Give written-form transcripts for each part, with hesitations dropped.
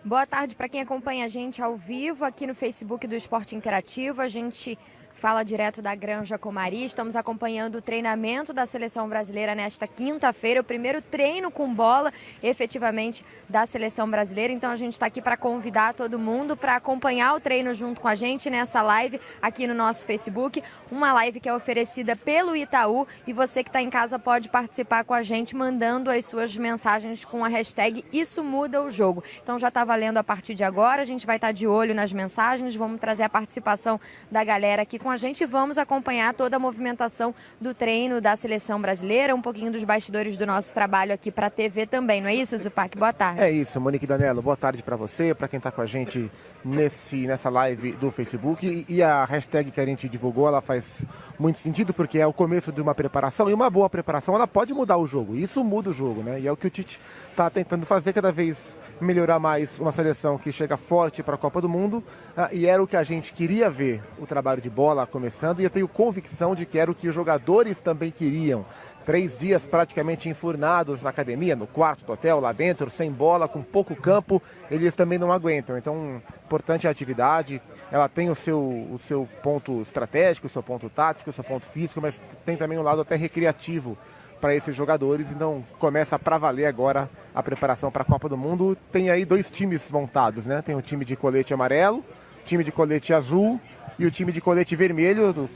Boa tarde para quem acompanha a gente ao vivo aqui no Facebook do Esporte Interativo. A gente fala direto da Granja Comari. Estamos acompanhando o treinamento da Seleção Brasileira nesta quinta-feira, o primeiro treino com bola, efetivamente, da Seleção Brasileira. Então a gente está aqui para convidar todo mundo para acompanhar o treino junto com a gente nessa live aqui no nosso Facebook. Uma live que é oferecida pelo Itaú e você que está em casa pode participar com a gente mandando as suas mensagens com a hashtag Isso Muda o Jogo. Então já está valendo a partir de agora, a gente vai estar de olho nas mensagens, vamos trazer a participação da galera aqui com a gente, vamos acompanhar toda a movimentação do treino da Seleção Brasileira, um pouquinho dos bastidores do nosso trabalho aqui para a TV também, não é isso, Zupac? Boa tarde. É isso, Monique Danello, boa tarde para você, para quem está com a gente nessa live do Facebook. E a hashtag que a gente divulgou, ela faz muito sentido porque é o começo de uma preparação, e uma boa preparação ela pode mudar o jogo, isso muda o jogo, né? E é o que o Tite está tentando fazer, cada vez melhorar mais uma seleção que chega forte para a Copa do Mundo, e era o que a gente queria ver, o trabalho de bola começando, e eu tenho convicção de que era o que os jogadores também queriam. 3 dias praticamente enfurnados na academia, no quarto do hotel, lá dentro, sem bola, com pouco campo, eles também não aguentam. Então, importante a atividade, ela tem o seu ponto estratégico, o seu ponto tático, o seu ponto físico, mas tem também um lado até recreativo para esses jogadores. Então, começa para valer agora a preparação para a Copa do Mundo. Tem aí 2 times montados, né? Tem o time de colete amarelo, time de colete azul e o time de colete vermelho.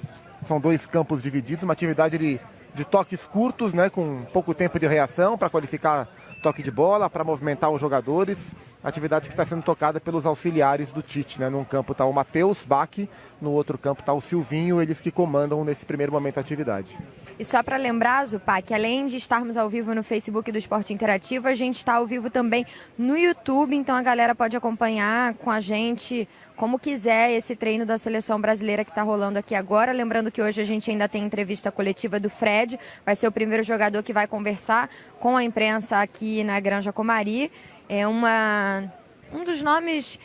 São 2 campos divididos, uma atividade de toques curtos, né, com pouco tempo de reação para qualificar toque de bola, para movimentar os jogadores. Atividade que está sendo tocada pelos auxiliares do Tite, né? Num campo está o Matheus Bach, no outro campo está o Silvinho, eles que comandam nesse primeiro momento a atividade. E só para lembrar, Zupac, além de estarmos ao vivo no Facebook do Esporte Interativo, a gente está ao vivo também no YouTube, então a galera pode acompanhar com a gente como quiser esse treino da Seleção Brasileira que está rolando aqui agora. Lembrando que hoje a gente ainda tem entrevista coletiva do Fred, vai ser o primeiro jogador que vai conversar com a imprensa aqui na Granja Comari. É um dos nomes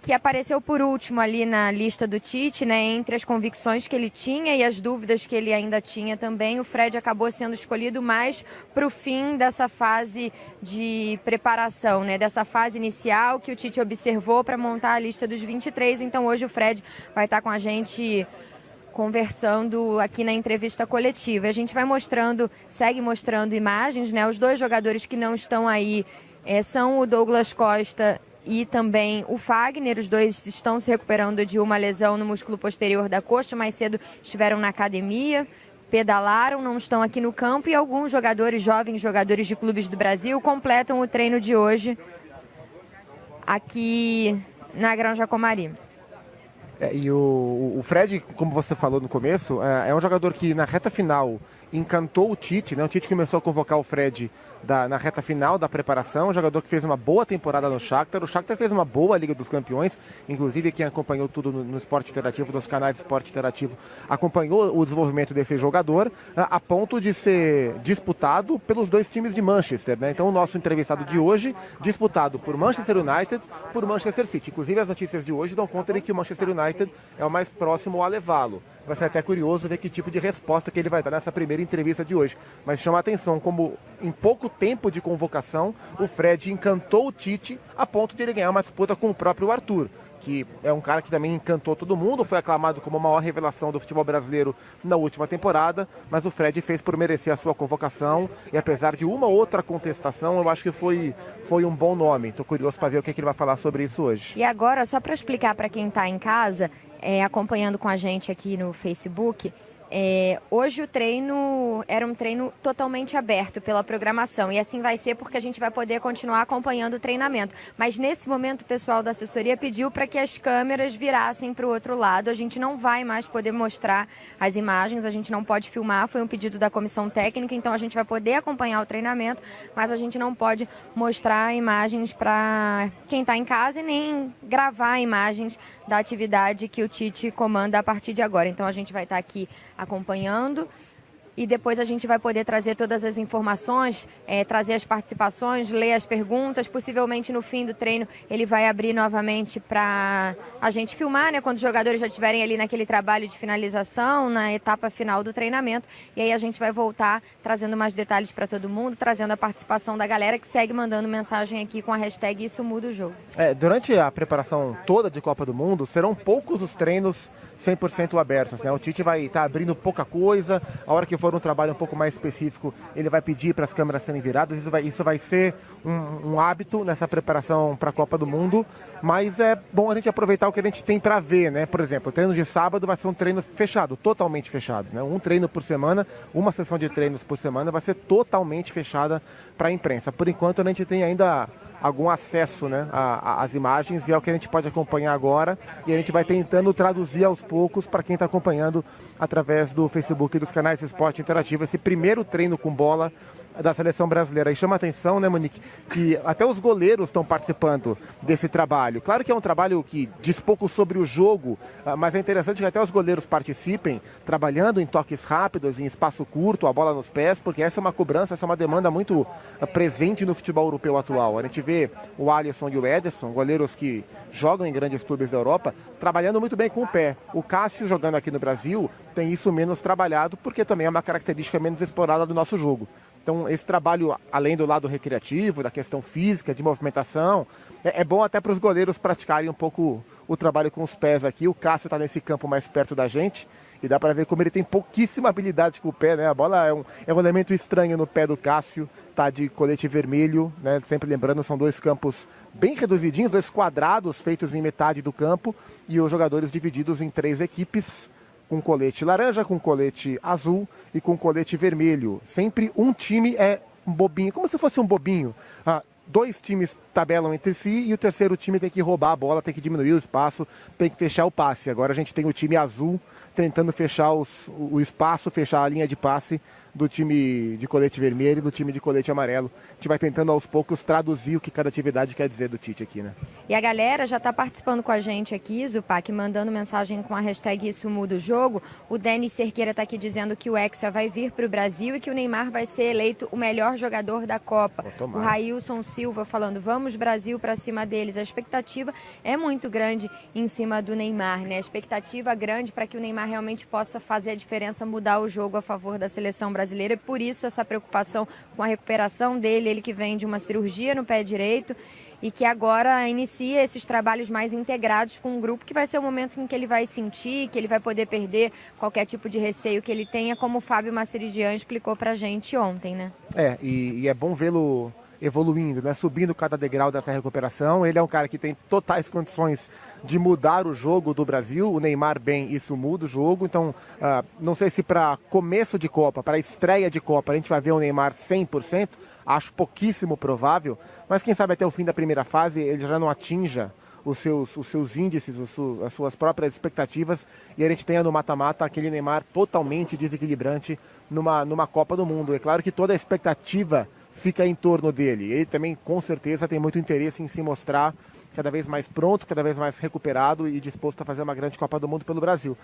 que apareceu por último ali na lista do Tite, né, entre as convicções que ele tinha e as dúvidas que ele ainda tinha também. O Fred acabou sendo escolhido mais para o fim dessa fase de preparação, né, dessa fase inicial que o Tite observou para montar a lista dos 23. Então hoje o Fred vai estar com a gente conversando aqui na entrevista coletiva. A gente vai segue mostrando imagens, né, os 2 jogadores que não estão aí são o Douglas Costa e também o Fagner. Os 2 estão se recuperando de uma lesão no músculo posterior da coxa. Mais cedo estiveram na academia, pedalaram, não estão aqui no campo, e alguns jogadores, jovens jogadores de clubes do Brasil, completam o treino de hoje aqui na Granja Comari. E o Fred, como você falou no começo, é um jogador que na reta final encantou o Tite, né? O Tite começou a convocar o Fred na reta final da preparação, um jogador que fez uma boa temporada no Shakhtar. O Shakhtar fez uma boa Liga dos Campeões, inclusive quem acompanhou tudo no Esporte Interativo, nos canais de Esporte Interativo, acompanhou o desenvolvimento desse jogador, a ponto de ser disputado pelos 2 times de Manchester, né? Então o nosso entrevistado de hoje, disputado por Manchester United, por Manchester City. Inclusive as notícias de hoje dão conta de que o Manchester United é o mais próximo a levá-lo. Vai ser até curioso ver que tipo de resposta que ele vai dar nessa primeira entrevista de hoje. Mas chama a atenção como em pouco tempo de convocação o Fred encantou o Tite a ponto de ele ganhar uma disputa com o próprio Arthur, que é um cara que também encantou todo mundo, foi aclamado como a maior revelação do futebol brasileiro na última temporada, mas o Fred fez por merecer a sua convocação, e apesar de uma outra contestação, eu acho que foi um bom nome. Estou curioso para ver o que ele vai falar sobre isso hoje. E agora, só para explicar para quem está em casa, acompanhando com a gente aqui no Facebook, hoje o treino era um treino totalmente aberto pela programação, e assim vai ser porque a gente vai poder continuar acompanhando o treinamento. Mas nesse momento o pessoal da assessoria pediu para que as câmeras virassem para o outro lado. A gente não vai mais poder mostrar as imagens, a gente não pode filmar, foi um pedido da comissão técnica, então a gente vai poder acompanhar o treinamento, mas a gente não pode mostrar imagens para quem está em casa e nem gravar imagens da atividade que o Tite comanda a partir de agora. Então a gente vai estar aqui acompanhando e depois a gente vai poder trazer todas as informações, trazer as participações, ler as perguntas. Possivelmente no fim do treino ele vai abrir novamente para a gente filmar, né, quando os jogadores já estiverem ali naquele trabalho de finalização, na etapa final do treinamento. E aí a gente vai voltar trazendo mais detalhes para todo mundo, trazendo a participação da galera que segue mandando mensagem aqui com a hashtag Isso Muda o Jogo. Durante a preparação toda de Copa do Mundo, serão poucos os treinos 100% abertos, né? O Tite vai estar abrindo pouca coisa, a hora que for um trabalho um pouco mais específico, ele vai pedir para as câmeras serem viradas, isso vai ser um hábito nessa preparação para a Copa do Mundo, mas é bom a gente aproveitar o que a gente tem para ver, né? Por exemplo, o treino de sábado vai ser um treino fechado, totalmente fechado, né? Um treino por semana, uma sessão de treinos por semana vai ser totalmente fechada para a imprensa. Por enquanto a gente tem ainda algum acesso, né, às imagens, e é o que a gente pode acompanhar agora, e a gente vai tentando traduzir aos poucos para quem está acompanhando através do Facebook e dos canais de Esporte Interativo esse primeiro treino com bola da seleção brasileira. E chama a atenção, né, Monique, que até os goleiros estão participando desse trabalho. Claro que é um trabalho que diz pouco sobre o jogo, mas é interessante que até os goleiros participem, trabalhando em toques rápidos, em espaço curto, a bola nos pés, porque essa é uma cobrança, essa é uma demanda muito presente no futebol europeu atual. A gente vê o Alisson e o Ederson, goleiros que jogam em grandes clubes da Europa, trabalhando muito bem com o pé. O Cássio, jogando aqui no Brasil, tem isso menos trabalhado, porque também é uma característica menos explorada do nosso jogo. Então, esse trabalho, além do lado recreativo, da questão física, de movimentação, é bom até para os goleiros praticarem um pouco o trabalho com os pés aqui. O Cássio está nesse campo mais perto da gente e dá para ver como ele tem pouquíssima habilidade com o pé, né? A bola é um elemento estranho no pé do Cássio, tá de colete vermelho, né? Sempre lembrando, são dois campos bem reduzidinhos, dois quadrados feitos em metade do campo e os jogadores divididos em 3 equipes, com colete laranja, com colete azul e com colete vermelho. Sempre um time é um bobinho, como se fosse um bobinho. 2 times tabelam entre si e o terceiro time tem que roubar a bola, tem que diminuir o espaço, tem que fechar o passe. Agora a gente tem o time azul tentando fechar o espaço, fechar a linha de passe do time de colete vermelho e do time de colete amarelo. A gente vai tentando aos poucos traduzir o que cada atividade quer dizer do Tite aqui, né? E a galera já está participando com a gente aqui, Zupac, mandando mensagem com a hashtag Isso Muda o Jogo. O Denis Cerqueira está aqui dizendo que o Hexa vai vir para o Brasil e que o Neymar vai ser eleito o melhor jogador da Copa. O Railson Silva falando, vamos Brasil para cima deles. A expectativa é muito grande em cima do Neymar, né? A expectativa grande para que o Neymar realmente possa fazer a diferença, mudar o jogo a favor da seleção brasileira. E por isso essa preocupação com a recuperação dele, ele que vem de uma cirurgia no pé direito e que agora inicia esses trabalhos mais integrados com um grupo que vai ser o momento em que ele vai sentir, que ele vai poder perder qualquer tipo de receio que ele tenha, como o Fábio Maceridian explicou pra gente ontem, né? E é bom vê-lo evoluindo, né? Subindo cada degrau dessa recuperação. Ele é um cara que tem totais condições de mudar o jogo do Brasil. O Neymar bem, isso muda o jogo. Então, não sei se para começo de Copa, para estreia de Copa, a gente vai ver o Neymar 100%. Acho pouquíssimo provável, mas quem sabe até o fim da primeira fase ele já não atinja os seus índices, as suas próprias expectativas, e a gente tenha no mata-mata aquele Neymar totalmente desequilibrante numa Copa do Mundo. É claro que toda a expectativa fica em torno dele. Ele também, com certeza, tem muito interesse em se mostrar cada vez mais pronto, cada vez mais recuperado e disposto a fazer uma grande Copa do Mundo pelo Brasil.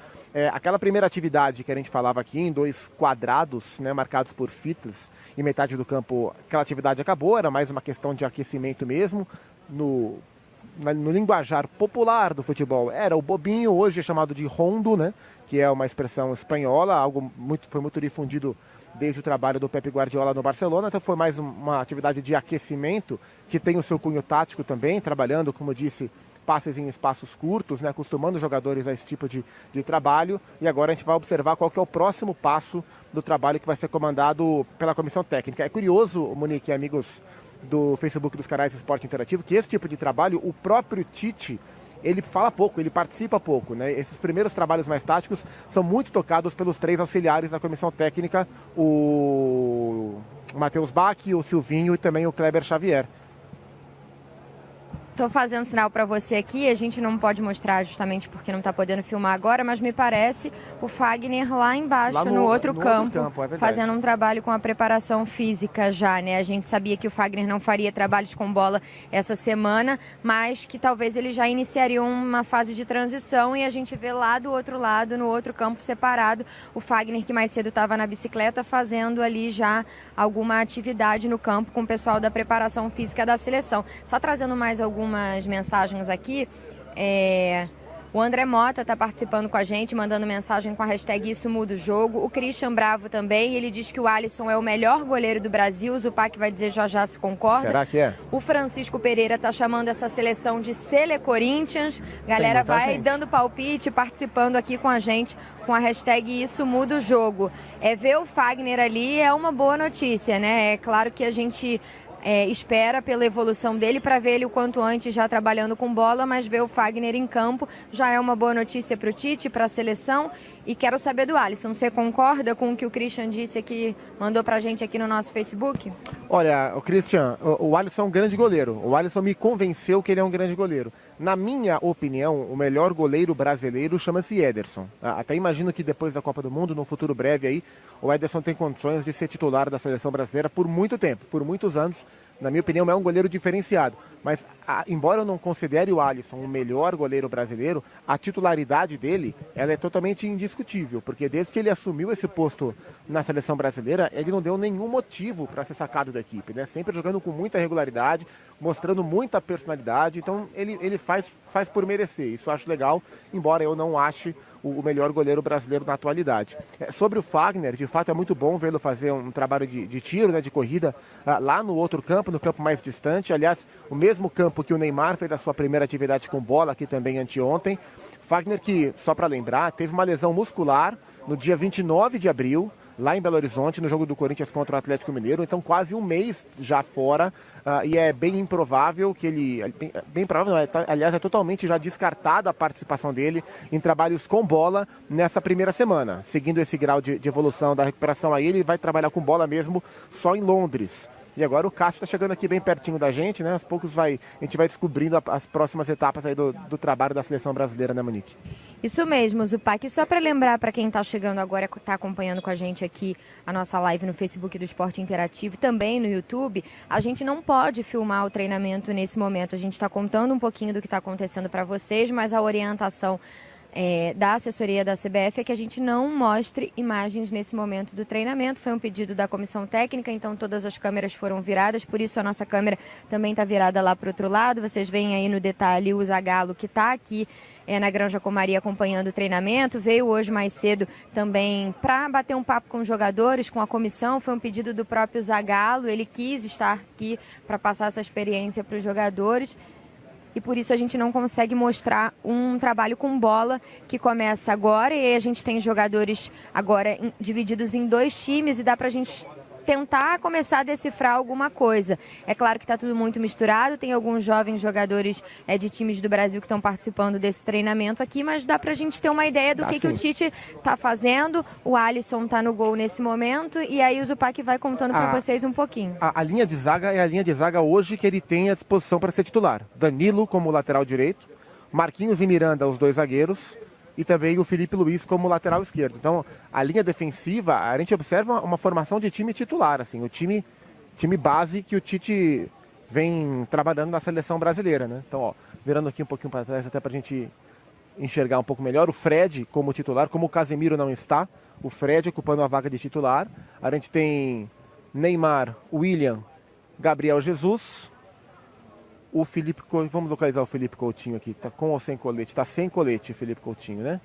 Aquela primeira atividade que a gente falava aqui, em 2 quadrados, né, marcados por fitas, e metade do campo, aquela atividade acabou, era mais uma questão de aquecimento mesmo. No linguajar popular do futebol, era o bobinho, hoje é chamado de rondo, né, que é uma expressão espanhola, foi muito difundido desde o trabalho do Pepe Guardiola no Barcelona. Então foi mais uma atividade de aquecimento que tem o seu cunho tático também, trabalhando, como eu disse, passes em espaços curtos, né, acostumando os jogadores a esse tipo de trabalho. E agora a gente vai observar qual que é o próximo passo do trabalho que vai ser comandado pela comissão técnica. É curioso, Monique e amigos do Facebook dos canais Esporte Interativo, que esse tipo de trabalho, o próprio Tite, ele fala pouco, ele participa pouco, né? Esses primeiros trabalhos mais táticos são muito tocados pelos 3 auxiliares da comissão técnica, o Matheus Bach, o Silvinho e também o Kleber Xavier. Tô fazendo sinal para você aqui, a gente não pode mostrar justamente porque não está podendo filmar agora, mas me parece o Fagner lá embaixo, lá no outro campo é fazendo um trabalho com a preparação física já, né? A gente sabia que o Fagner não faria trabalhos com bola essa semana, mas que talvez ele já iniciaria uma fase de transição e a gente vê lá do outro lado, no outro campo separado, o Fagner que mais cedo estava na bicicleta fazendo ali já alguma atividade no campo com o pessoal da preparação física da seleção. Só trazendo mais algumas mensagens aqui, o André Mota está participando com a gente, mandando mensagem com a hashtag Isso Muda o Jogo. O Christian Bravo também, ele diz que o Alisson é o melhor goleiro do Brasil. O Zupac vai dizer já se concorda. Será que é? O Francisco Pereira está chamando essa seleção de Sele Corinthians. Galera vai dando palpite, participando aqui com a gente com a hashtag Isso Muda o Jogo. Ver o Fagner ali é uma boa notícia, né? É claro que a gente espera pela evolução dele para ver ele o quanto antes já trabalhando com bola, mas ver o Fagner em campo já é uma boa notícia para o Tite, para a seleção. E quero saber do Alisson, você concorda com o que o Christian disse aqui, mandou para a gente aqui no nosso Facebook? Olha, o Christian, o Alisson é um grande goleiro. O Alisson me convenceu que ele é um grande goleiro. Na minha opinião, o melhor goleiro brasileiro chama-se Ederson. Até imagino que depois da Copa do Mundo, no futuro breve aí, o Ederson tem condições de ser titular da seleção brasileira por muito tempo, por muitos anos. Na minha opinião, é um goleiro diferenciado. Mas, embora eu não considere o Alisson o melhor goleiro brasileiro, a titularidade dele ela é totalmente indiscutível. Porque desde que ele assumiu esse posto na seleção brasileira, ele não deu nenhum motivo para ser sacado da equipe, né? Sempre jogando com muita regularidade, mostrando muita personalidade. Então, ele faz por merecer. Isso eu acho legal, embora eu não ache o melhor goleiro brasileiro na atualidade. Sobre o Fagner, de fato é muito bom vê-lo fazer um trabalho de tiro, né, de corrida, lá no outro campo, no campo mais distante. Aliás, o mesmo campo que o Neymar fez a sua primeira atividade com bola, aqui também anteontem. Fagner que, só para lembrar, teve uma lesão muscular no dia 29 de abril, lá em Belo Horizonte, no jogo do Corinthians contra o Atlético Mineiro, então quase um mês já fora, e é bem improvável que ele, bem provável, aliás, é totalmente já descartada a participação dele em trabalhos com bola nessa primeira semana. Seguindo esse grau de evolução da recuperação aí, ele vai trabalhar com bola mesmo só em Londres. E agora o Cássio está chegando aqui bem pertinho da gente, né? Aos poucos a gente vai descobrindo as próximas etapas aí do trabalho da seleção brasileira, né, Monique? Isso mesmo, Zupac. E só para lembrar para quem está chegando agora, está acompanhando com a gente aqui a nossa live no Facebook do Esporte Interativo, também no YouTube, a gente não pode filmar o treinamento nesse momento. A gente está contando um pouquinho do que está acontecendo para vocês, mas a orientação da assessoria da CBF é que a gente não mostre imagens nesse momento do treinamento. Foi um pedido da comissão técnica, então todas as câmeras foram viradas, por isso a nossa câmera também está virada lá para o outro lado. Vocês veem aí no detalhe o Zagallo que está aqui na Granja Comaria acompanhando o treinamento, veio hoje mais cedo também para bater um papo com os jogadores, com a comissão. Foi um pedido do próprio Zagallo, ele quis estar aqui para passar essa experiência para os jogadores. E por isso a gente não consegue mostrar um trabalho com bola que começa agora. E aí a gente tem jogadores agora divididos em 2 times e dá pra gente tentar começar a decifrar alguma coisa. É claro que está tudo muito misturado, tem alguns jovens jogadores de times do Brasil que estão participando desse treinamento aqui, mas dá pra gente ter uma ideia do que o Tite está fazendo. O Alisson está no gol nesse momento e aí o Zupac vai contando para vocês um pouquinho. A linha de zaga é a linha de zaga hoje que ele tem à disposição para ser titular. Danilo como lateral direito, Marquinhos e Miranda, os 2 zagueiros, e também o Felipe Luiz como lateral esquerdo. Então, a linha defensiva, a gente observa uma formação de time titular, assim, o time base que o Tite vem trabalhando na seleção brasileira, né? Então, ó, virando aqui um pouquinho para trás, até para a gente enxergar um pouco melhor, o Fred como titular, como o Casemiro não está, o Fred ocupando a vaga de titular. A gente tem Neymar, William, Gabriel Jesus, o Felipe, vamos localizar o Felipe Coutinho aqui, tá com ou sem colete? Tá sem colete o Felipe Coutinho, né?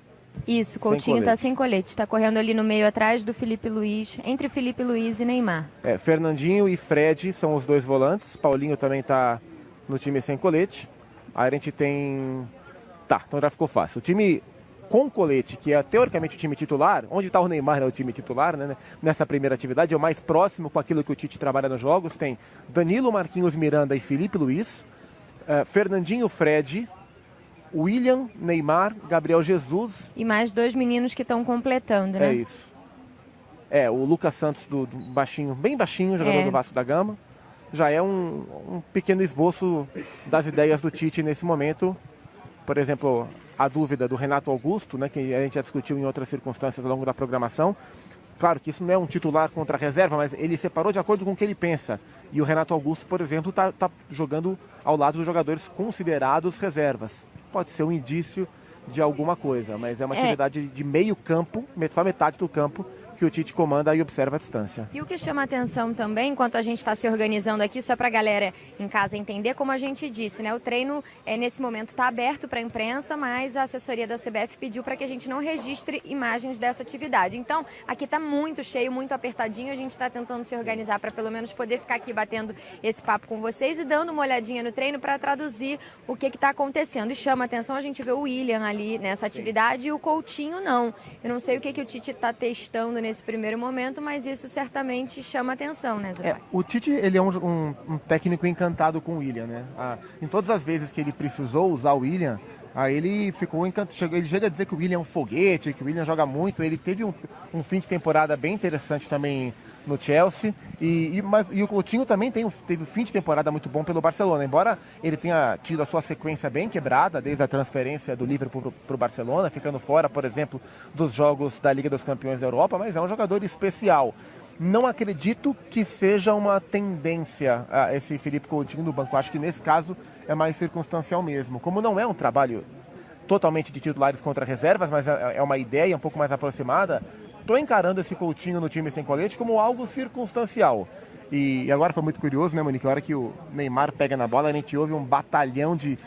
Isso, Coutinho tá sem colete, tá correndo ali no meio atrás do Felipe Luiz, entre Felipe Luiz e Neymar. Fernandinho e Fred são os 2 volantes, Paulinho também tá no time sem colete. Aí a gente tem... Tá, então já ficou fácil. O time com colete, que é teoricamente o time titular, onde está o Neymar é o time titular, né? Nessa primeira atividade, é o mais próximo com aquilo que o Tite trabalha nos jogos, tem Danilo, Marquinhos, Miranda e Felipe Luiz, Fernandinho, Fred, William, Neymar, Gabriel Jesus. E mais 2 meninos que estão completando, né? É isso. O Lucas Santos, do baixinho, bem baixinho, jogador do Vasco da Gama. já é um pequeno esboço das ideias do Tite nesse momento. Por exemplo, a dúvida do Renato Augusto, né, que a gente já discutiu em outras circunstâncias ao longo da programação. Claro que isso não é um titular contra a reserva, mas ele separou de acordo com o que ele pensa. E o Renato Augusto, por exemplo, está jogando ao lado dos jogadores considerados reservas. Pode ser um indício de alguma coisa, mas é uma atividade de meio campo, só metade do campo, que o Tite comanda e observa à distância. E o que chama atenção também, enquanto a gente está se organizando aqui, só para a galera em casa entender, como a gente disse, né? O treino nesse momento está aberto para a imprensa, mas a assessoria da CBF pediu para que a gente não registre imagens dessa atividade. Então, aqui está muito cheio, muito apertadinho, a gente está tentando se organizar para pelo menos poder ficar aqui batendo esse papo com vocês e dando uma olhadinha no treino para traduzir o que está acontecendo. E chama atenção a gente ver o William ali nessa atividade e o Coutinho não. Eu não sei o que o Tite está testando nesse primeiro momento, mas isso certamente chama atenção, né, Zé? O Tite, ele é um técnico encantado com o William, né? Em todas as vezes que ele precisou usar o William, ele ficou encantado. Ele chega a dizer que o William é um foguete, que o William joga muito. Ele teve um fim de temporada bem interessante também no Chelsea, e o Coutinho também teve um fim de temporada muito bom pelo Barcelona, embora ele tenha tido a sua sequência bem quebrada desde a transferência do Liverpool para o Barcelona, ficando fora, por exemplo, dos jogos da Liga dos Campeões da Europa, mas é um jogador especial. Não acredito que seja uma tendência esse Philippe Coutinho no banco, acho que nesse caso é mais circunstancial mesmo, como não é um trabalho totalmente de titulares contra reservas, mas é uma ideia um pouco mais aproximada. Estou encarando esse Coutinho no time sem colete como algo circunstancial. E agora foi muito curioso, né, Monique? A hora que o Neymar pega na bola, a gente ouve um batalhão de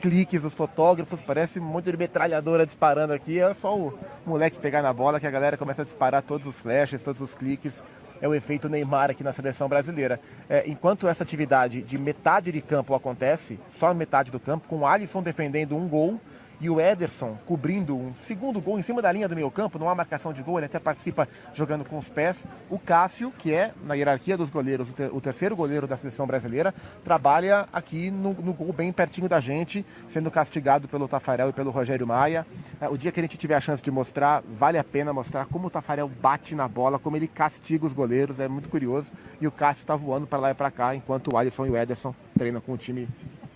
cliques dos fotógrafos. Parece um monte de metralhadora disparando aqui. É só o moleque pegar na bola que a galera começa a disparar todos os flashes, todos os cliques. É o efeito Neymar aqui na seleção brasileira. Enquanto essa atividade de metade de campo acontece, só metade do campo, com o Alisson defendendo um gol, e o Ederson cobrindo um segundo gol em cima da linha do meio campo, não há marcação de gol, ele até participa jogando com os pés. O Cássio, que é, na hierarquia dos goleiros, o terceiro goleiro da seleção brasileira, trabalha aqui no gol bem pertinho da gente, sendo castigado pelo Taffarel e pelo Rogério Maia. O dia que a gente tiver a chance de mostrar, vale a pena mostrar como o Taffarel bate na bola, como ele castiga os goleiros, é muito curioso. E o Cássio está voando para lá e para cá, enquanto o Alisson e o Ederson treinam com o time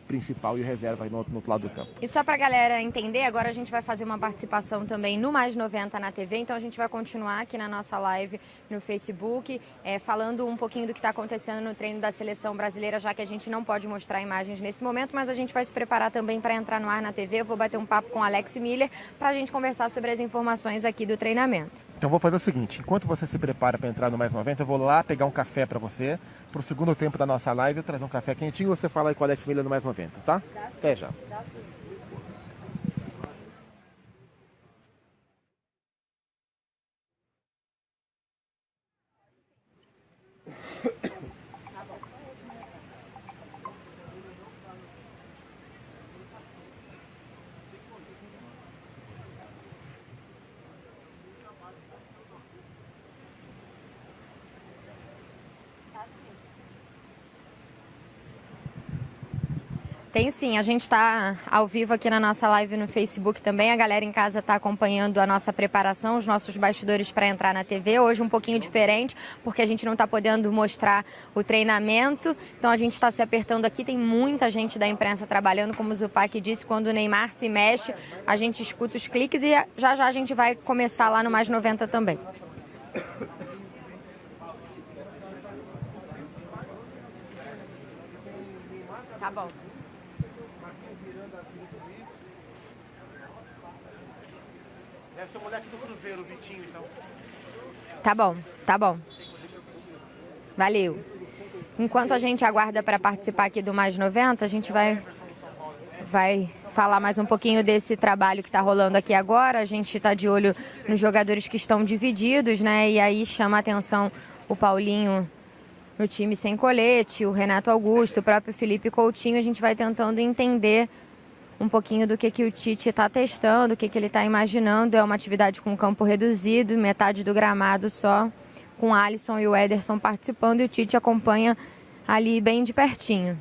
principal e reserva aí no outro lado do campo. E só para a galera entender, agora a gente vai fazer uma participação também no Mais 90 na TV, então a gente vai continuar aqui na nossa live no Facebook, falando um pouquinho do que está acontecendo no treino da seleção brasileira, já que a gente não pode mostrar imagens nesse momento, mas a gente vai se preparar também para entrar no ar na TV. Eu vou bater um papo com o Alex Miller para a gente conversar sobre as informações aqui do treinamento. Então vou fazer o seguinte, enquanto você se prepara para entrar no Mais 90, eu vou lá pegar um café para você, para o segundo tempo da nossa live, eu trazer um café quentinho e você fala aí com o Alex Miller no Mais 90, tá? Até já. Dá sim. Tem sim, a gente está ao vivo aqui na nossa live no Facebook também, a galera em casa está acompanhando a nossa preparação, os nossos bastidores para entrar na TV, hoje um pouquinho diferente, porque a gente não está podendo mostrar o treinamento, então a gente está se apertando aqui, tem muita gente da imprensa trabalhando, como o Zupac disse, quando o Neymar se mexe, a gente escuta os cliques e já já a gente vai começar lá no Mais 90 também. Tá bom. Deve ser o moleque do Cruzeiro, o Vitinho, então. Tá bom, tá bom. Valeu. Enquanto a gente aguarda para participar aqui do Mais 90, a gente vai falar mais um pouquinho desse trabalho que está rolando aqui agora. A gente está de olho nos jogadores que estão divididos, né? E aí chama a atenção o Paulinho no time sem colete, o Renato Augusto, o próprio Philippe Coutinho. A gente vai tentando entender um pouquinho do que o Tite está testando, o que ele está imaginando. É uma atividade com campo reduzido, metade do gramado só, com o Alisson e o Ederson participando, e o Tite acompanha ali bem de pertinho.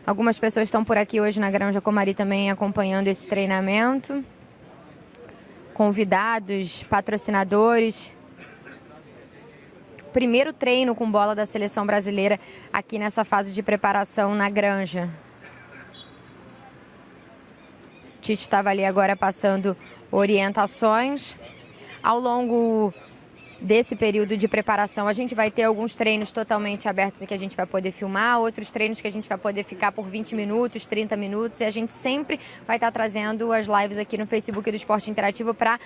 Algumas pessoas estão por aqui hoje na Granja Comari também acompanhando esse treinamento. Convidados, patrocinadores. primeiro treino com bola da seleção brasileira aqui nessa fase de preparação na Granja. Tite estava ali agora passando orientações. Ao longo desse período de preparação, a gente vai ter alguns treinos totalmente abertos em que a gente vai poder filmar, outros treinos que a gente vai poder ficar por 20 minutos, 30 minutos, e a gente sempre vai estar trazendo as lives aqui no Facebook do Esporte Interativo para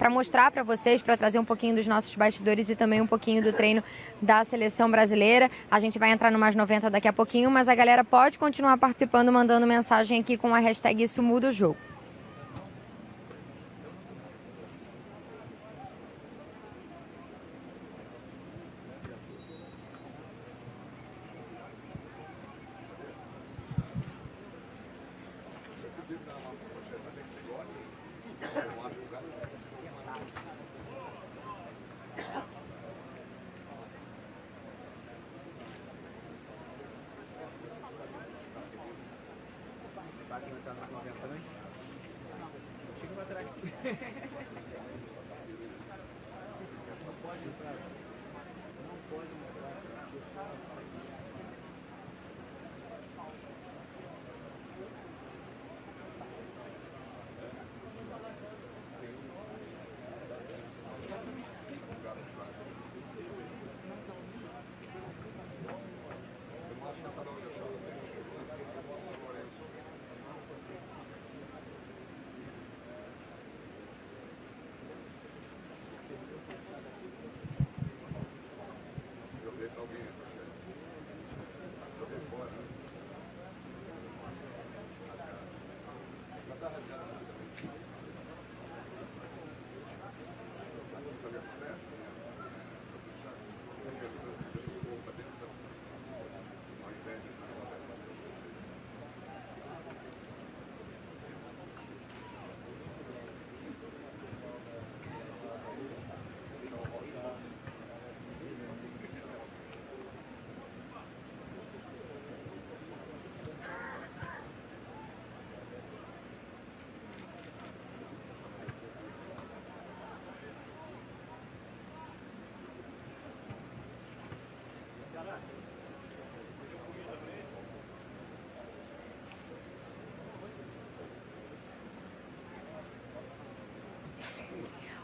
mostrar para vocês, para trazer um pouquinho dos nossos bastidores e também um pouquinho do treino da seleção brasileira. A gente vai entrar no Mais 90 daqui a pouquinho, mas a galera pode continuar participando, mandando mensagem aqui com a hashtag Isso Muda o Jogo.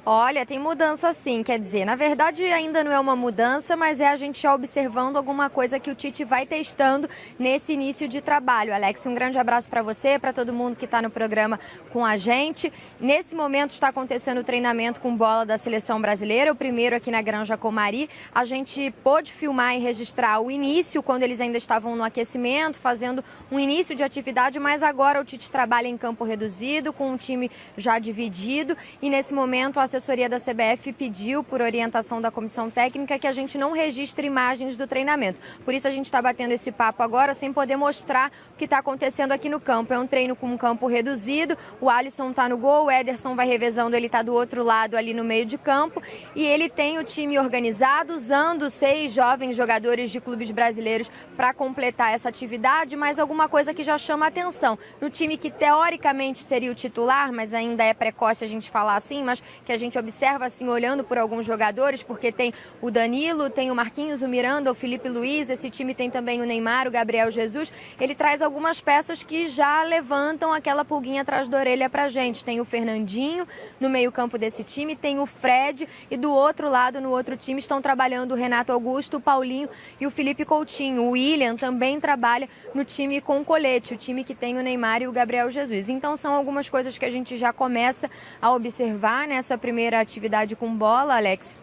Olha, tem mudança sim, quer dizer, na verdade ainda não é uma mudança, mas é a gente já observando alguma coisa que o Tite vai testando nesse início de trabalho. Alex, um grande abraço para você, para todo mundo que está no programa com a gente. Nesse momento está acontecendo o treinamento com bola da seleção brasileira, o primeiro aqui na Granja Comari. A gente pôde filmar e registrar o início, quando eles ainda estavam no aquecimento, fazendo um início de atividade, mas agora o Tite trabalha em campo reduzido, com um time já dividido, e nesse momento a assessoria da CBF pediu, por orientação da comissão técnica, que a gente não registre imagens do treinamento. Por isso a gente está batendo esse papo agora, sem poder mostrar o que está acontecendo aqui no campo. É um treino com um campo reduzido, o Alisson está no gol, o Ederson vai revezando, ele está do outro lado ali no meio de campo, e ele tem o time organizado, usando 6 jovens jogadores de clubes brasileiros para completar essa atividade, mas alguma coisa que já chama a atenção. No time que teoricamente seria o titular, mas ainda é precoce a gente falar assim, mas que a gente observa assim, olhando por alguns jogadores, porque tem o Danilo, tem o Marquinhos, o Miranda, o Felipe Luiz, esse time tem também o Neymar, o Gabriel Jesus. Ele traz algumas peças que já levantam aquela pulguinha atrás da orelha pra gente. Tem o Fernandinho no meio-campo desse time, tem o Fred, e do outro lado, no outro time, estão trabalhando o Renato Augusto, o Paulinho e o Felipe Coutinho. O William também trabalha no time com colete, o time que tem o Neymar e o Gabriel Jesus. Então são algumas coisas que a gente já começa a observar nessa primeira atividade com bola, Alex.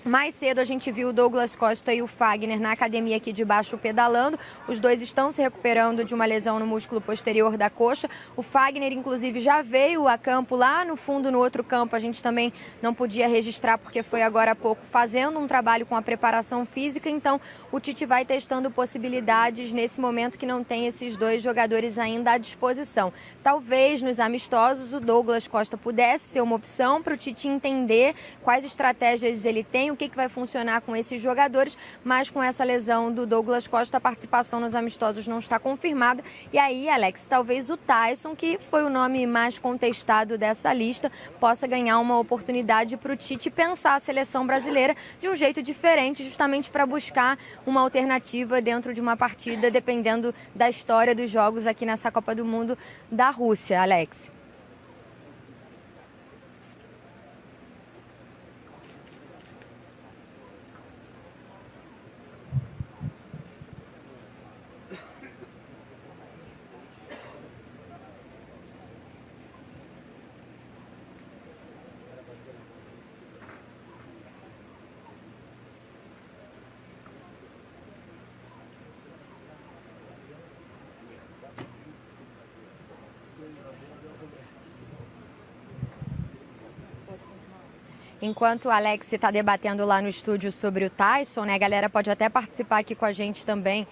Mais cedo a gente viu o Douglas Costa e o Fagner na academia aqui de baixo pedalando. Os dois estão se recuperando de uma lesão no músculo posterior da coxa. O Fagner, inclusive, já veio a campo lá no fundo, no outro campo. A gente também não podia registrar porque foi agora há pouco fazendo um trabalho com a preparação física. Então, o Tite vai testando possibilidades nesse momento que não tem esses dois jogadores ainda à disposição. Talvez nos amistosos o Douglas Costa pudesse ser uma opção para o Tite entender quais estratégias ele tem, o que vai funcionar com esses jogadores, mas com essa lesão do Douglas Costa, a participação nos amistosos não está confirmada. E aí, Alex, talvez o Taison, que foi o nome mais contestado dessa lista, possa ganhar uma oportunidade para o Tite pensar a seleção brasileira de um jeito diferente, justamente para buscar uma alternativa dentro de uma partida, dependendo da história dos jogos aqui nessa Copa do Mundo da Rússia, Alex. Enquanto o Alex está debatendo lá no estúdio sobre o Taison, né, a galera pode até participar aqui com a gente também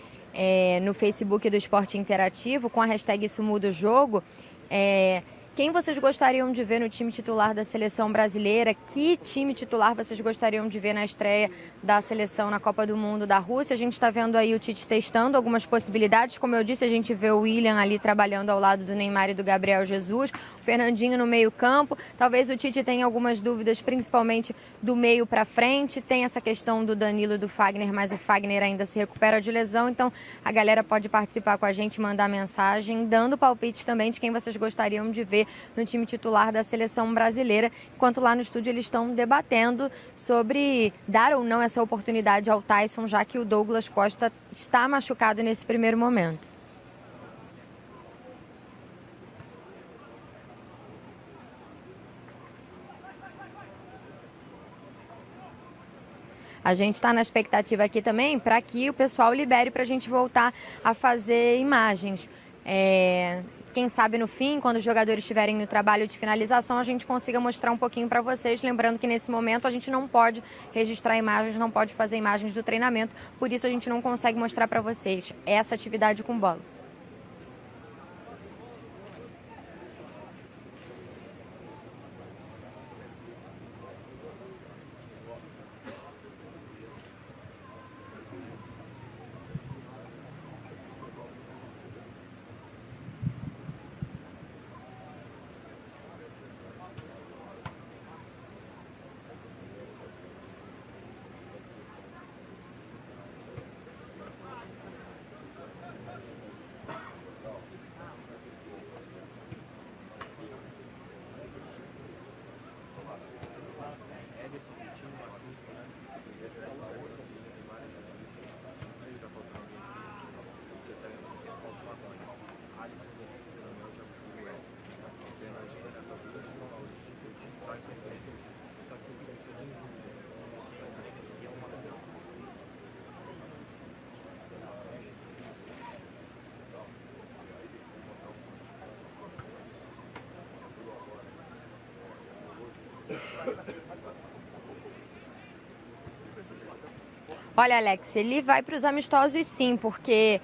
no Facebook do Esporte Interativo, com a hashtag Isso Muda o Jogo. Quem vocês gostariam de ver no time titular da seleção brasileira? Que time titular vocês gostariam de ver na estreia da seleção na Copa do Mundo da Rússia? A gente está vendo aí o Tite testando algumas possibilidades. Como eu disse, a gente vê o William ali trabalhando ao lado do Neymar e do Gabriel Jesus, o Fernandinho no meio-campo. Talvez o Tite tenha algumas dúvidas, principalmente do meio para frente. Tem essa questão do Danilo e do Fagner, mas o Fagner ainda se recupera de lesão. Então a galera pode participar com a gente, mandar mensagem, dando palpites também de quem vocês gostariam de ver no time titular da seleção brasileira, enquanto lá no estúdio eles estão debatendo sobre dar ou não essa oportunidade ao Taison, já que o Douglas Costa está machucado nesse primeiro momento. A gente está na expectativa aqui também para que o pessoal libere para a gente voltar a fazer imagens. Quem sabe no fim, quando os jogadores estiverem no trabalho de finalização, a gente consiga mostrar um pouquinho para vocês. Lembrando que nesse momento a gente não pode registrar imagens, não pode fazer imagens do treinamento, por isso a gente não consegue mostrar para vocês essa atividade com bola. Olha, Alex, ele vai para os amistosos sim, porque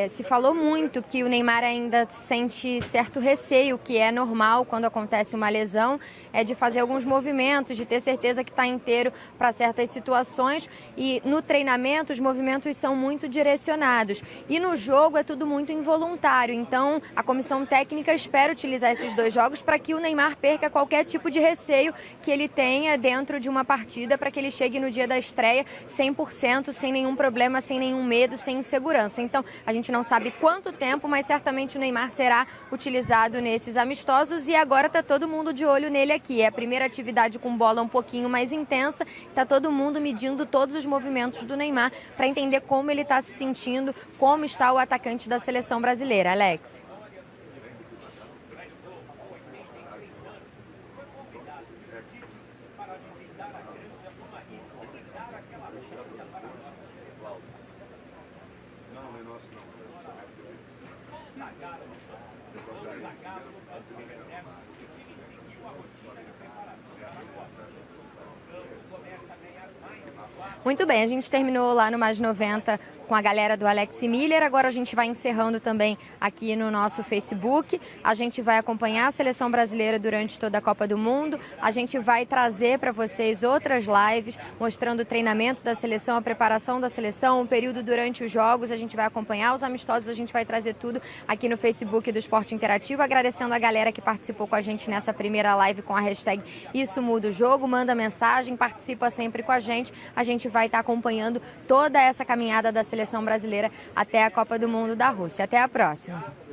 se falou muito que o Neymar ainda sente certo receio, que é normal quando acontece uma lesão, de fazer alguns movimentos, de ter certeza que está inteiro para certas situações. E no treinamento os movimentos são muito direcionados. E no jogo é tudo muito involuntário. Então a comissão técnica espera utilizar esses 2 jogos para que o Neymar perca qualquer tipo de receio que ele tenha dentro de uma partida, para que ele chegue no dia da estreia 100%, sem nenhum problema, sem nenhum medo, sem insegurança. Então a gente não sabe quanto tempo, mas certamente o Neymar será utilizado nesses amistosos e agora está todo mundo de olho nele aqui. É a primeira atividade com bola um pouquinho mais intensa, está todo mundo medindo todos os movimentos do Neymar para entender como ele está se sentindo, como está o atacante da seleção brasileira. Alex. Muito bem, a gente terminou lá no Mais 90 com a galera do Alex Miller. Agora a gente vai encerrando também aqui no nosso Facebook. A gente vai acompanhar a seleção brasileira durante toda a Copa do Mundo. A gente vai trazer para vocês outras lives mostrando o treinamento da seleção, a preparação da seleção, o período durante os jogos. A gente vai acompanhar os amistosos, a gente vai trazer tudo aqui no Facebook do Esporte Interativo. Agradecendo a galera que participou com a gente nessa primeira live com a hashtag Isso Muda o Jogo. Manda mensagem, participa sempre com a gente. A gente vai estar acompanhando toda essa caminhada da seleção brasileira até a Copa do Mundo da Rússia. Até a próxima.